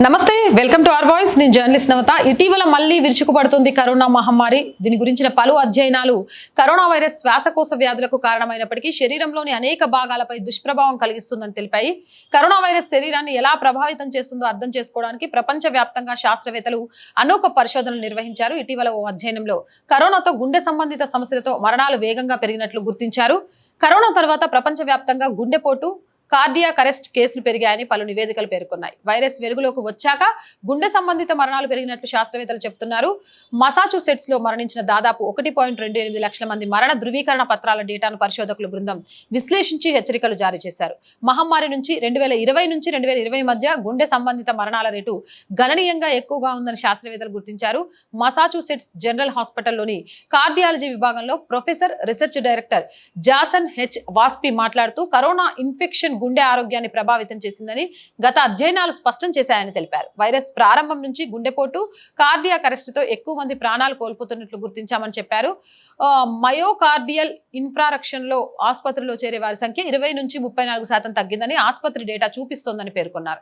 నమస్తే, welcome to our voice. నేను journalist నవత. ఇటీవల మళ్ళీ విరుచుకుపడుతుంది కరోనా మహమ్మారి. దీని గురించిన పలు అధ్యయనాలు కరోనా వైరస్ శ్వాసకోశ వ్యాధులకు కారణమైనప్పటికీ శరీరంలోని అనేక భాగాలపై దుష్ప్రభావం కలిగిస్తుందని తెలిపాయి. కరోనా వైరస్ శరీరాన్ని ఎలా ప్రభావితం చేస్తుందో అర్థం చేసుకోవడానికి ప్రపంచవ్యాప్తంగా శాస్త్రవేత్తలు అనేక పరిశోధనలు నిర్వహించారు. ఇటీవల ఓ అధ్యయనంలో కరోనాతో గుండె సంబంధిత సమస్యలతో మరణాలు వేగంగా పెరిగినట్లు గుర్తించారు. కరోనా తర్వాత ప్రపంచవ్యాప్తంగా గుండెపోటు, కార్డియాక్ అరెస్ట్ కేసులు పెరిగాయని పలు నివేదికలు పేర్కొన్నాయి. వైరస్ వెలుగులోకి వచ్చాక గుండె సంబంధిత మరణాలు పెరిగినట్లు శాస్త్రవేత్తలు చెబుతున్నారు. మసాచుసెట్స్ లో మరణించిన దాదాపు 1.28 లక్షల మంది మరణ ధృవీకరణ పత్రాల డేటాను పరిశోధకుల బృందం విశ్లేషించి హెచ్చరికలు జారీ చేశారు. మహమ్మారి నుంచి 2020 నుంచి 2020 మధ్య గుండె సంబంధిత మరణాల రేటు గణనీయంగా ఎక్కువగా ఉందని శాస్త్రవేత్తలు గుర్తించారు. మసాచుసెట్స్ జనరల్ హాస్పిటల్లోని కార్డియాలజీ విభాగంలో professor, research director Jason H Wasfy మాట్లాడుతూ కరోనా ఇన్ఫెక్షన్ గుండె ఆరోగ్యాన్ని ప్రభావితం చేసిందని గత అధ్యయనాలు స్పష్టం చేశాయని తెలిపారు. వైరస్ ప్రారంభం నుంచి గుండెపోటు, కార్డియాక్ అరెస్ట్ తో ఎక్కువ మంది ప్రాణాలు కోల్పోతున్నట్లు గుర్తించామని చెప్పారు. మయోకార్డియల్ ఇన్ఫ్రారక్షన్ లో ఆసుపత్రిలో చేరే వారి సంఖ్య 20 నుంచి 34% తగ్గిందని ఆసుపత్రి డేటా చూపిస్తోందని పేర్కొన్నారు.